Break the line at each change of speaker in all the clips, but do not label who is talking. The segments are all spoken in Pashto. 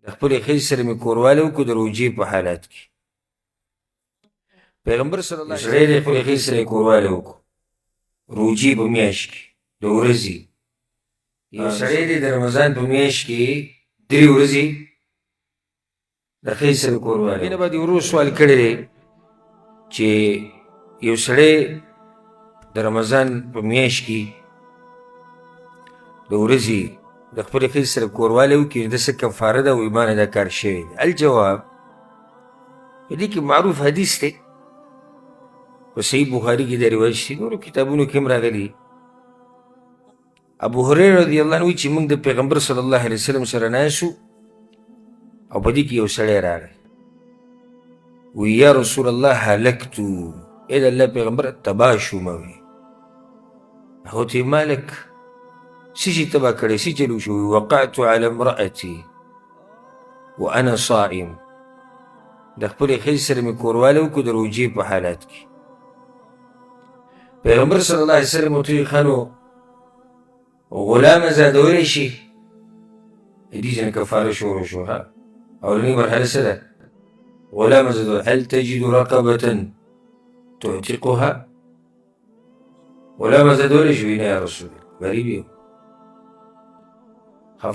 د خپلې ښځې سره مې کوروالی وکړو د روجې په حالات کې. پیغمبر صلی الله علیه وسلم سړی د خپلې ښځې سره یې کوروالی وکړو روجې په میاشت کې د ورځې. یو سړی دی د رمضان په میاشت کې 3 ورځې د ښځې سره کوروالی. مینه به دې ورو سوال کړی دی چې یو سړی د رمضان په میاشت کې د ورځې د خپلې ښځې سره کوروالی وکړي نو د څه کفاره ده او ایمانه دا کار شوی دی؟ الجواب په دې کې معروف حدیث دی په صحیح بخاري کې دا روایت شي، نورو کتابونو کې هم راغلي. ابو هریره رضی الله عنه وایي چې موږ د پیغمبر صلی الله علیه وسلم سره ناست او په دې کې یو سړی راغی وی یا رسول الله هلکتو، ای د الله پیغمبر تباه شوم. هغه ورته ویې مالک څه شي تباه کړی، څه چل وشو؟ وقعت على امرأتي وانا صائم، د خپلې ښځې سره مې کوروالی وکړو د روجې په حالات کې. پیغمبر صلی الله علیه وسلم ورته ویې ښه نو غلام ازادولی شي؟ دې ځینې کفاره شروع شو. ها اولنۍ مرحله څه ده؟ غلام ازادول. هل تجد رقبة تعتقها؟ غلام ازادولی شو؟ نه یا رسول الله غریب یم.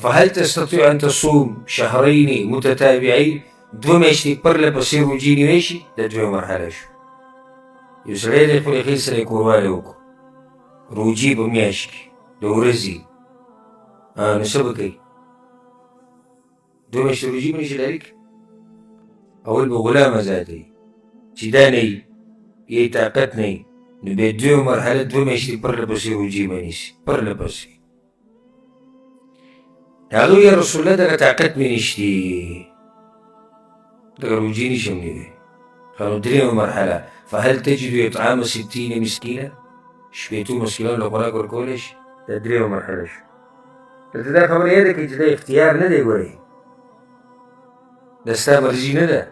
فهل تستطيع أن تصوم شهرين متتابعين؟ 2 میاشتې پرله پسې روجې نیولی شي؟ دا 2 مرحله شو. یو سړی د خپلې ښځې سره یې کوروالی وکړو روجې په میاشت کې د ورځې، نو څه به کوي؟ 2 میاشتې روجې به نشي ډایرکټ اول به غلام ازادوي چې دا نه وي یې طاقت نه وي نو بیا 2 مرحله 2 میاشتې پرله پسې روجې به نیسي پرله پسې. هغه وی یا رسول الله دغه طاقت مې نشتي دغه روجې نشم نیوی. نو 3 مرحله فهل تجد اطعام 60 مسکینا؟ 80 مسکینانو له خوراک ورکولی شي؟ دا 3 مرحله شو. دلته دا خبره یاده کړئ چې دا اختیار نه دی، ګورئ دا ستا مرضي نه ده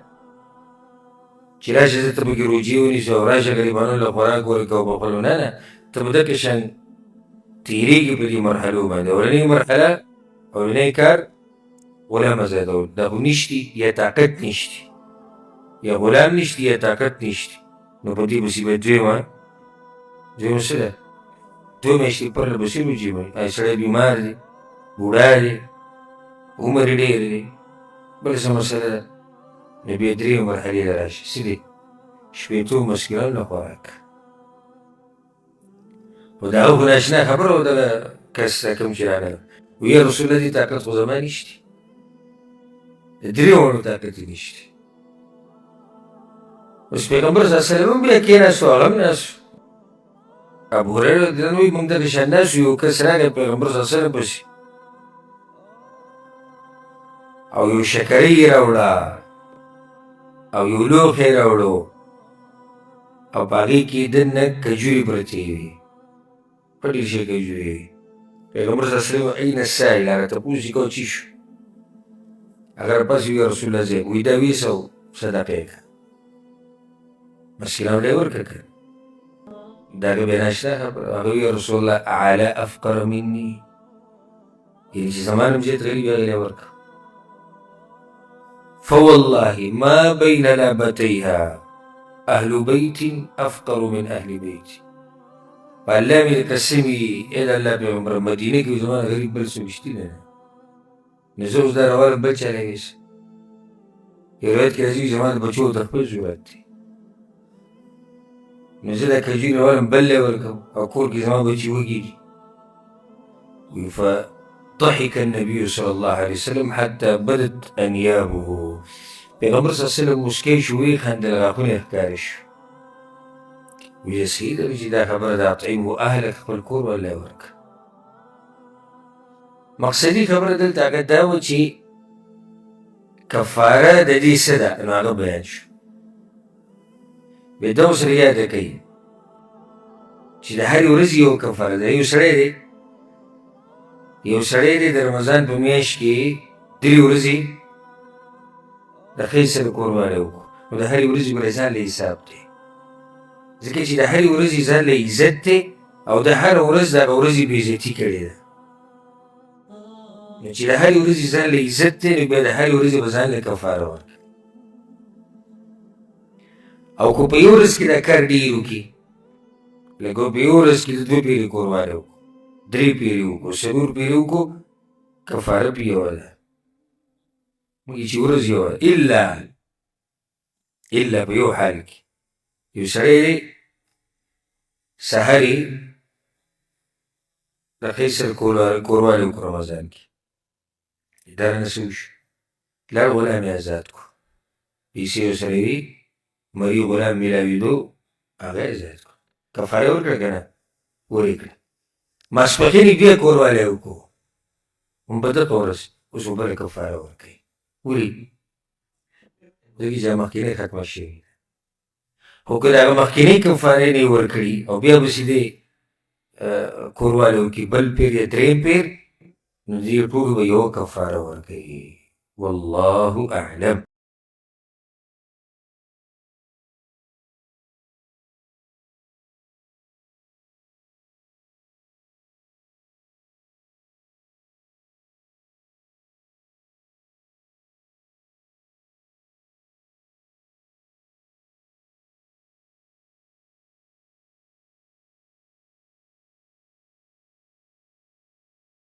چې راشه زه ته پکې روجې ونیسو او راشه غریبانو له خوراک ورکوه په خپلو. نه ته به دقې شان تېرېږي په دې مرحلو باندې. اولنۍ مرحله اولنۍ کار غلام ازادول، دا خو نشتي یا طاقت نشتي، یا غلام نشتي یا طاقت نشتي، نو په دې پسې به دویمه څه ده؟ 2 میاشتې پرله پسې روجې به وي. سړی بیمار دی، بوډا دی، عمر یې ډېر دی، بله څه مسله ده، نو بیا 3 مرحلې ته راشي. څه دی؟ 80 مسکینانو له خوراک. خو د هغه خو ناشنا خبره وه دغه کس ته کوم چې راغلی وی یا رسول الله دې طاقت خو زما نشتي، د 3 ونو طاقت یې نشتي. اوس پیغمبر صلی الله علیه وسلم هم بیا کېناستو، هغه هم ناست. ابو هریره رضی الله عنه وایي موږ دغه شان ناست یو کس راغی پیغمبر صلی الله علیه وسلم پسې او یو شکرۍ یې راوړه او یو لوښی یې راوړو او په هغې کې دننه کجورې پرتې وي، ښه ډېر ښې کجورې وي. پیغمبر صلی الله علیه وسلم این السائل، هغه تپوس یې کوه څه شو؟ هغه راپاڅېد وی یا رسول الله زه وایي دا 200 صدقه یې کړه، مسکینانو ته یې ورکړه که د هغې بیا ناشته خبره. هغه وی یا رسول الله اعلی افقر مني، یعنې چې زما نه هم زیات غریب هغې له یې ورکړه. فوالله ما بين لابتيها أهل بيت أفقر من أهل بيتي. والله مې قسم وي ای د الله پیغمبر مدینه کې زما نه غریب بل څوک شته نه، نو زه اوس دا راوړم بل چا له یوسم. یو روایت کې راځي زما د بچو تر خپل ضرورت دی، نو زه دا کجورې راوړم بل له یې ورکوم او کور کې زما بچي وږي دي. وی فضحك النبي صلی الله علیه وسلم حتی بدت انیابه. پیغمبر صلی الله علیه وسلم مسکی شو، ویې خندل، غاښونه یې ښکاره شو. وی صحیح ده چې دا خبره ده اطعمه اهلک، خپل کور والله یې ورکړه. مقصدي خبره دلته هغه دا وه چې کفاره د دې څه ده، نو هغه بیان شو. بیا دا ورسره یاده کوي چې د هرې ورځې یو کفاره ده. یو سړی دی د رمضان په میاشت کې 3 ورځې د ښځې سره کوروالی وکړو، نو د هرې ورځې به ځان له حساب دی، ځکه چې د هرې ورځې ځان له عزت دی او د هره ورځ دغه ورځې بېعزتي کړې ده. نو چې د هرې ورځې ځان له عزت دی نو بیا د هرې ورځې به ځان له کفاره ورکړي. او که په یو ورځ کې دا کار ډېر وکړي، لکه په یو ورځ کې د 2 پیرې قرباني وکړو، 3 پیرې وکړو، 4 پیرې وکړو، کفاره پې یوه ده. موږ چې ورځ یوه ده، الا په یو حال کې یو سړی دی سحر یې د قیصر کوروالی وکړو رمضان کې، دا رانه څه وشو، لاړ غلام یې ازاد کړو، پیسې ورسره وي، مري غلام میلاوېدو هغه یې ازاد کړو، کفاره ورکړه که نه ورې کړه. ماسپښین یې بیا کوروالی وکړو، هم په دغه ورځ اوس به بله کفاره ورکوي. ولې؟ ځکه چې مخکینۍ ختمه شوې ده. خو که د هغه مخکینۍ کفارې نه یې ورکړي او بیا به سیدې کوروالی وکړي بل پیر یا 3 پیر، نو دې ټولو به یوه کفاره ورکوي. والله اعلم.